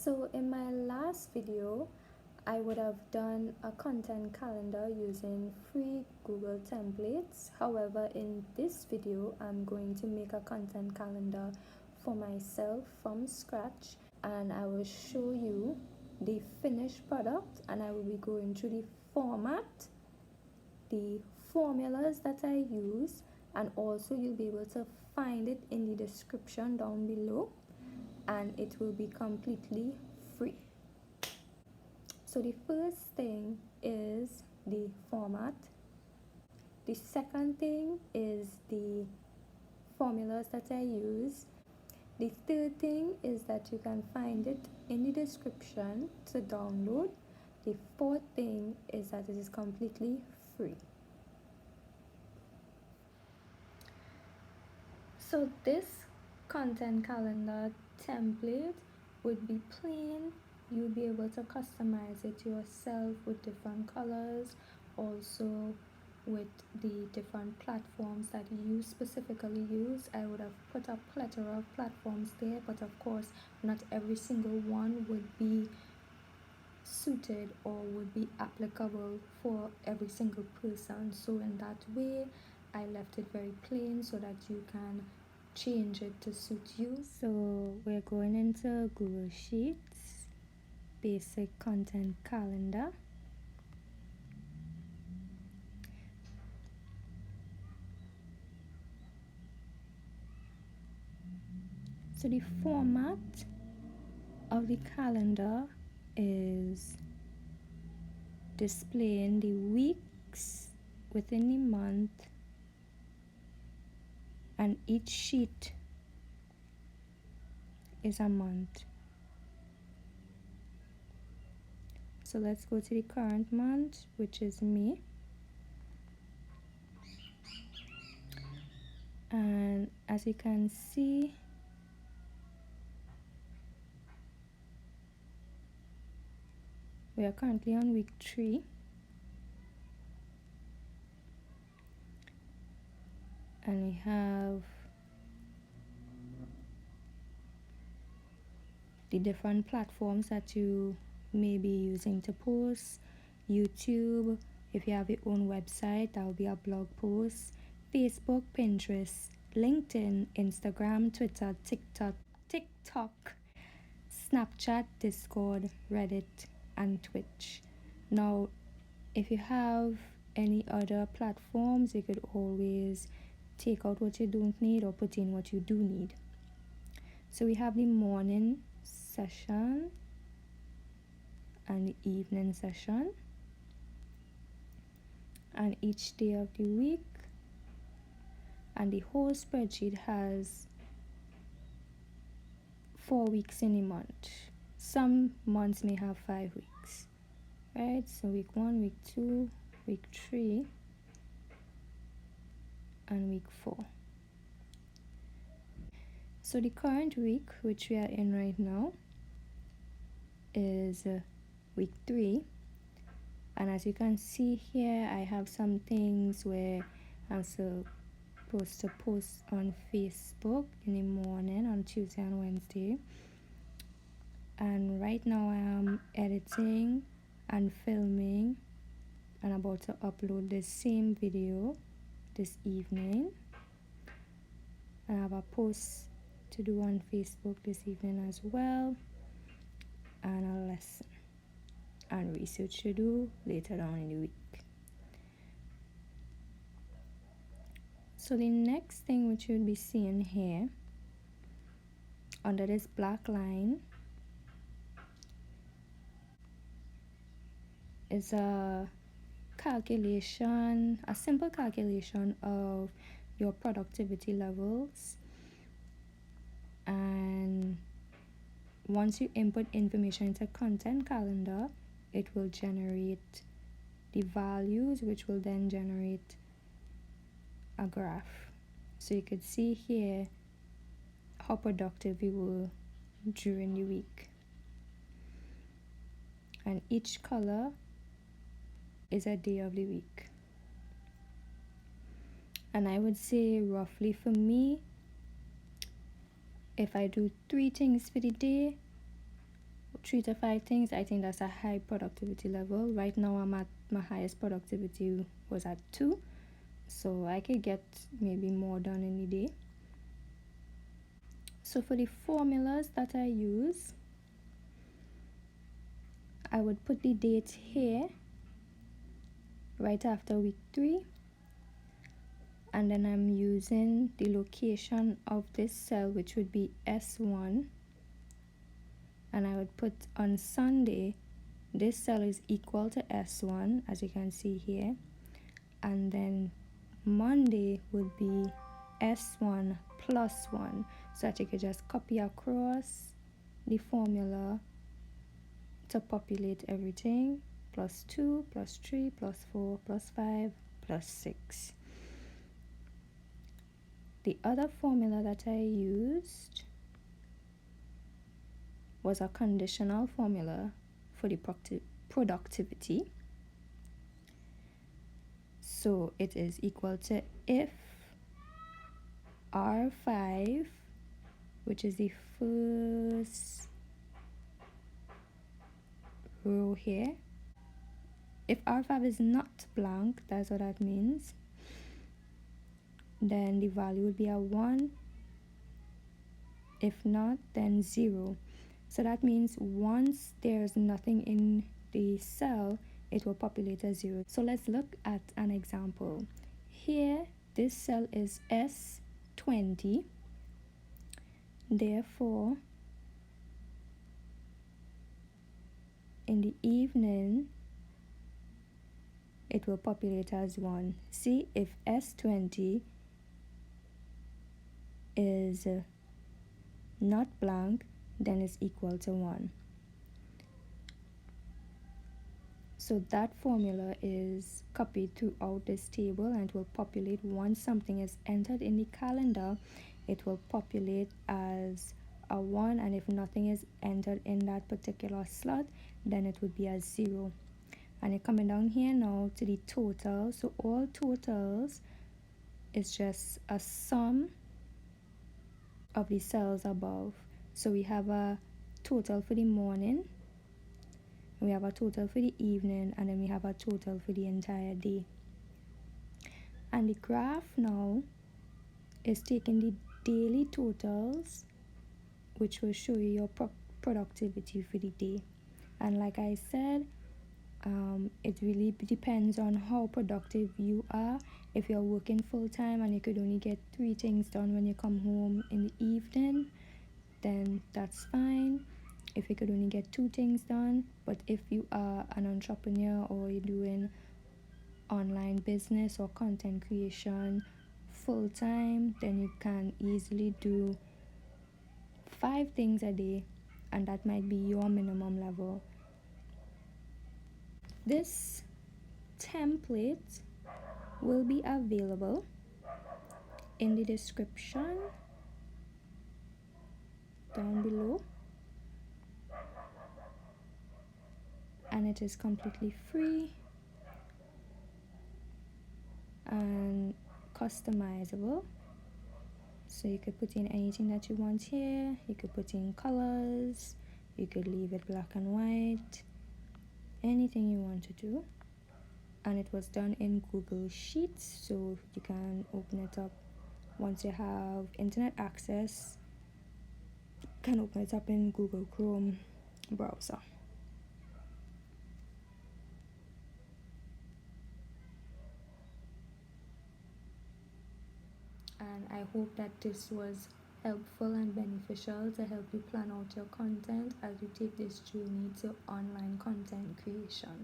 So in my last video, I would have done a content calendar using free Google templates. However, in this video, I'm going to make a content calendar for myself from scratch, and I will show you the finished product, and I will be going through the format, the formulas that I use, and also you'll be able to find it in the description down below, and it will be completely free. So the first thing is the format. The second thing is the formulas that I use. The third thing is that you can find it in the description to download. The fourth thing is that it is completely free. So this content calendar template would be plain. You'll be able to customize it yourself with different colors, also with the different platforms that you specifically use. I would have put a plethora of platforms there, but of course not every single one would be suited or would be applicable for every single person. So in that way, I left it very plain so that you can change it to suit you. So we're going into Google Sheets, basic content calendar. So the format of the calendar is displaying the weeks within the month, and each sheet is a month. So let's go to the current month, which is May. And as you can see, we are currently on week 3. And we have the different platforms that you may be using to post. YouTube, if you have your own website, that will be a blog post. Facebook, Pinterest, LinkedIn, Instagram, Twitter, TikTok, Snapchat, Discord, Reddit, and Twitch. Now, if you have any other platforms, you could always take out what you don't need or put in what you do need. So we have the morning session and the evening session, and each day of the week, and the whole spreadsheet has 4 weeks in a month. Some months may have 5 weeks, right? So week 1, week 2, week 3, and week 4. So the current week, which we are in right now, is week 3, and as you can see here, I have some things where I'm supposed to post on Facebook in the morning on Tuesday and Wednesday, and right now I am editing and filming and about to upload the same video this evening, and I have a post to do on Facebook this evening as well, and a lesson and research to do later on in the week. So the next thing which you'll be seeing here under this black line is a calculation, a simple calculation of your productivity levels. And once you input information into content calendar, it will generate the values, which will then generate a graph. So you could see here how productive you were during the week, and each color is a day of the week. And I would say roughly for me, if I do 3 things for the day, 3 to 5 things, I think that's a high productivity level. Right now I'm at my highest productivity was at 2, so I could get maybe more done in the day. So for the formulas that I use, I would put the date here right after week 3, and then I'm using the location of this cell, which would be S1, and I would put on Sunday this cell is equal to S1, as you can see here, and then Monday would be S1 plus 1, so that you could just copy across the formula to populate everything: plus 2, plus 3, plus 4, plus 5, plus 6. The other formula that I used was a conditional formula for the productivity. So it is equal to if R5, which is the first row here, if R5 is not blank, that's what that means, then the value would be a 1. If not, then 0. So that means once there's nothing in the cell, it will populate as 0. So let's look at an example. Here, this cell is S20. Therefore, in the evening, it will populate as 1. See, if S20 is not blank, then it's equal to 1. So that formula is copied throughout this table, and it will populate once something is entered in the calendar. It will populate as a 1, and if nothing is entered in that particular slot, then it would be a 0. And you're coming down here now to the total. So all totals is just a sum of the cells above. So we have a total for the morning, we have a total for the evening, and then we have a total for the entire day. And the graph now is taking the daily totals, which will show you your productivity for the day. And like I said, it really depends on how productive you are. If you're working full-time and you could only get 3 things done when you come home in the evening, then that's fine. If you could only get 2 things done, but if you are an entrepreneur or you're doing online business or content creation full-time, then you can easily do 5 things a day, and that might be your minimum level. This template will be available in the description down below, and it is completely free and customizable. So you could put in anything that you want here. You could put in colors, you could leave it black and white, anything you want to do. And it was done in Google Sheets, so you can open it up once you have internet access. You can open it up in Google Chrome browser. And I hope that this was helpful and beneficial to help you plan out your content as you take this journey to online content creation.